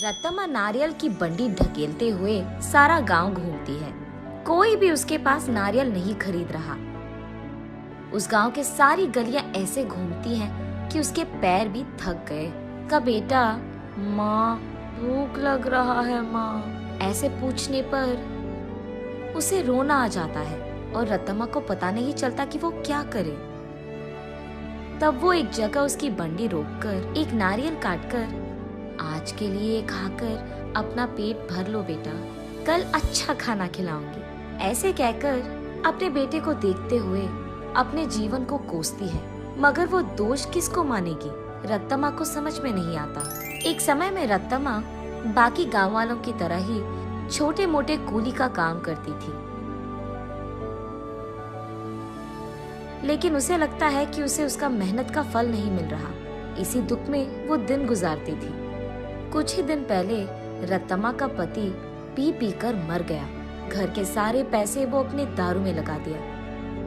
रत्तम्मा नारियल की बंडी ढकेलते हुए सारा गांव घूमती है। कोई भी उसके पास नारियल नहीं खरीद रहा। उस गांव के सारी गलियां ऐसे घूमती हैं कि उसके पैर भी थक गए। का बेटा, माँ भूख लग रहा है माँ, ऐसे पूछने पर उसे रोना आ जाता है और रत्तम्मा को पता नहीं चलता कि वो क्या करे। तब वो एक जगह उसकी बंडी रोककर एक नारियल काटकर, आज के लिए खाकर अपना पेट भर लो बेटा, कल अच्छा खाना खिलाऊंगी, ऐसे कहकर अपने बेटे को देखते हुए अपने जीवन को कोसती है। मगर वो दोष किसको मानेगी, रत्तम्मा को समझ में नहीं आता। एक समय में रत्तम्मा बाकी गांव वालों की तरह ही छोटे मोटे कूली का काम करती थी, लेकिन उसे लगता है कि उसे उसका मेहनत का फल नहीं मिल रहा। इसी दुख में वो दिन गुजारती थी। कुछ ही दिन पहले रत्तम्मा का पति पी पी कर मर गया। घर के सारे पैसे वो अपने दारू में लगा दिया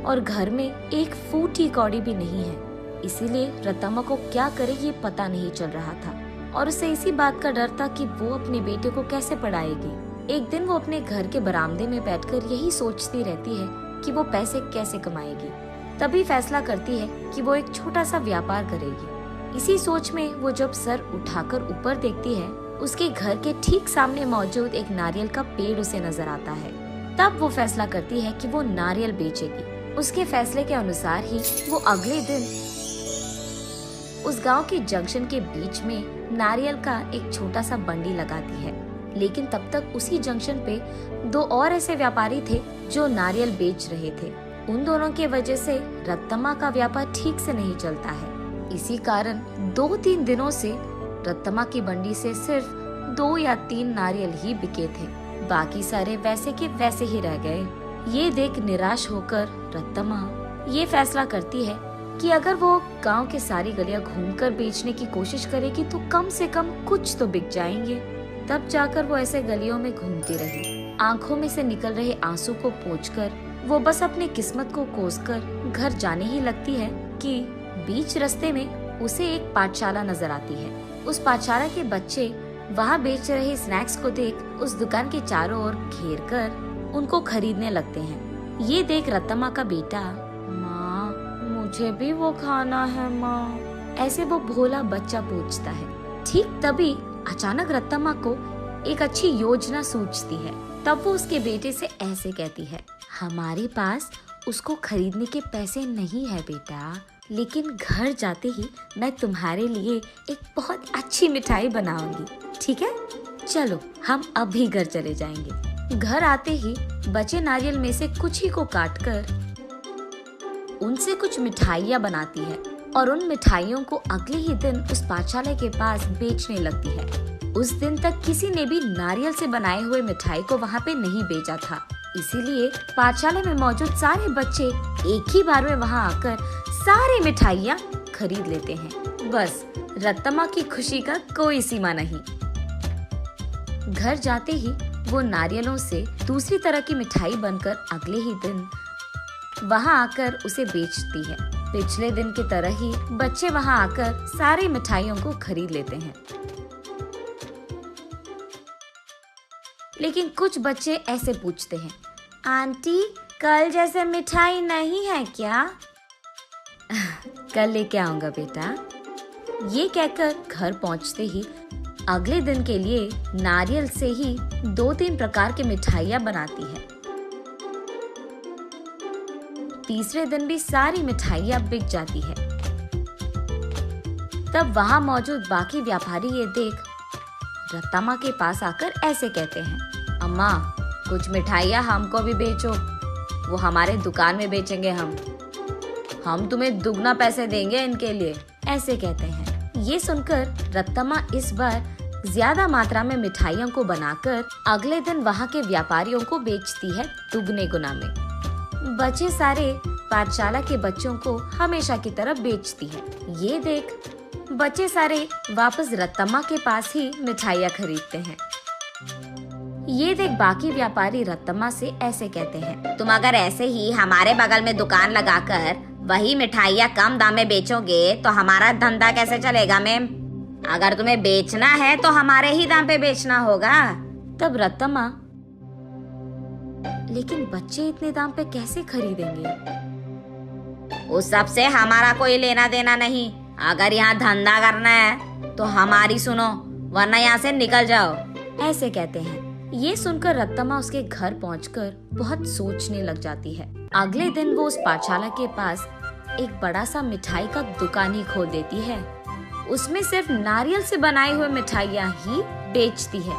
और घर में एक फूटी कौड़ी भी नहीं है। इसीलिए रत्तम्मा को क्या करे ये पता नहीं चल रहा था और उसे इसी बात का डर था कि वो अपने बेटे को कैसे पढ़ाएगी। एक दिन वो अपने घर के बरामदे में बैठकर यही सोचती रहती है कि वो पैसे कैसे कमाएगी। तभी फैसला करती है कि वो एक छोटा सा व्यापार करेगी। इसी सोच में वो जब सर उठाकर ऊपर देखती है, उसके घर के ठीक सामने मौजूद एक नारियल का पेड़ उसे नजर आता है। तब वो फैसला करती है कि वो नारियल बेचेगी। उसके फैसले के अनुसार ही वो अगले दिन उस गांव के जंक्शन के बीच में नारियल का एक छोटा सा बंडी लगाती है। लेकिन तब तक उसी जंक्शन पे दो और ऐसे व्यापारी थे जो नारियल बेच रहे थे। उन दोनों के वजह से रत्तम्मा का व्यापार ठीक से नहीं चलता है। इसी कारण 2-3 दिनों से रत्तम्मा की बंडी से सिर्फ 2 या 3 नारियल ही बिके थे। बाकी सारे वैसे के वैसे ही रह गए। ये देख निराश होकर रत्तम्मा ये फैसला करती है कि अगर वो गांव के सारी गलियां घूमकर बेचने की कोशिश करेगी तो कम से कम कुछ तो बिक जाएंगे। तब जाकर वो ऐसे गलियों में घूमती रही। आंखों में से निकल रहे आंसू को पोंछकर वो बस अपनी किस्मत को कोसकर घर जाने ही लगती है कि बीच रास्ते में उसे एक पाठशाला नजर आती है। उस पाठशाला के बच्चे वहाँ बेच रहे स्नैक्स को देख उस दुकान के चारों ओर घेर कर उनको खरीदने लगते हैं। ये देख रत्तम्मा का बेटा, माँ मुझे भी वो खाना है माँ, ऐसे वो भोला बच्चा पूछता है। ठीक तभी अचानक रत्तम्मा को एक अच्छी योजना सूझती है। तब वो उसके बेटे से ऐसे कहती है, हमारे पास उसको खरीदने के पैसे नहीं है बेटा, लेकिन घर जाते ही मैं तुम्हारे लिए एक बहुत अच्छी मिठाई बनाऊंगी, ठीक है? चलो हम अभी घर चले जाएंगे। घर आते ही बचे नारियल में से कुछ ही को काटकर उनसे कुछ मिठाइयाँ बनाती है और उन मिठाइयों को अगले ही दिन उस पाठशाला के पास बेचने लगती है। उस दिन तक किसी ने भी नारियल से बनाए हुए मिठाई को वहाँ पे नहीं बेचा था, इसीलिए पाठशाला में मौजूद सारे बच्चे एक ही बार में वहाँ आकर सारी मिठाइयाँ खरीद लेते हैं। बस रत्तम्मा की खुशी का कोई सीमा नहीं। घर जाते ही वो नारियलों से दूसरी तरह की मिठाई बनकर अगले ही दिन वहाँ आकर उसे बेचती है। पिछले दिन की तरह ही बच्चे वहाँ आकर सारी मिठाइयों को खरीद लेते हैं, लेकिन कुछ बच्चे ऐसे पूछते हैं, आंटी कल जैसे मिठाई नहीं है क्या? कल लेके आऊंगा बेटा। ये कहकर घर पहुंचते ही अगले दिन के लिए नारियल से ही 2-3 प्रकार की मिठाइयाँ बनाती है। तीसरे दिन भी सारी मिठाइयाँ बिक जाती है। तब वहाँ मौजूद बाकी व्यापारी ये देख रत्तम्मा के पास आकर ऐसे कहते हैं, अम्मा कुछ मिठाइयाँ हमको भी बेचो, वो हमारे दुकान में बेचेंगे हम तुम्हें दुगना पैसे देंगे इनके लिए, ऐसे कहते हैं। ये सुनकर रत्तम्मा इस बार ज्यादा मात्रा में मिठाइयों को बनाकर अगले दिन वहाँ के व्यापारियों को बेचती है दुगने गुना में। बचे सारे पाठशाला के बच्चों को हमेशा की तरह बेचती है। ये देख बच्चे सारे वापस रत्तम्मा के पास ही मिठाइयाँ खरीदते हैं। ये देख बाकी व्यापारी रत्तम्मा से ऐसे कहते हैं, तुम अगर ऐसे ही हमारे बगल में दुकान लगाकर वही मिठाइयाँ कम दाम में बेचोगे तो हमारा धंधा कैसे चलेगा मैम? अगर तुम्हें बेचना है तो हमारे ही दाम पे बेचना होगा। तब रत्तम्मा, लेकिन बच्चे इतने दाम पे कैसे खरीदेंगे? उस सब से हमारा कोई लेना देना नहीं। अगर यहाँ धंधा करना है तो हमारी सुनो, वरना यहाँ से निकल जाओ। ऐसे कहते हैं। ये सुनकर रत्तम्मा उसके घर पहुंचकर बहुत सोचने लग जाती है। अगले दिन वो उस पाठशाला के पास एक बड़ा सा मिठाई का दुकान ही खोल देती है। उसमें सिर्फ नारियल से बनाई हुई मिठाइयाँ ही बेचती है।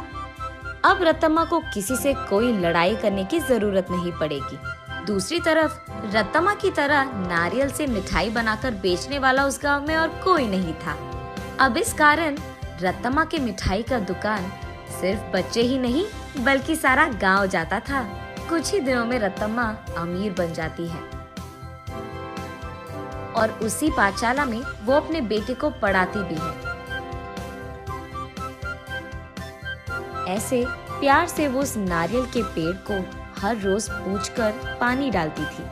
अब रत्तम्मा को किसी से कोई लड़ाई करने की जरूरत नहीं पड़ेगी। दूसरी तरफ रत्तम्मा की तरह नारियल से मिठाई बनाकर बेचने वाला उस गांव में और कोई नहीं था। अब इस कारण रत्तम्मा के मिठाई का दुकान सिर्फ बच्चे ही नहीं बल्कि सारा गांव जाता था। कुछ ही दिनों में रत्तम्मा अमीर बन जाती है और उसी पाठशाला में वो अपने बेटे को पढ़ाती भी है। ऐसे प्यार से वो उस नारियल के पेड़ को हर रोज पूछकर पानी डालती थी।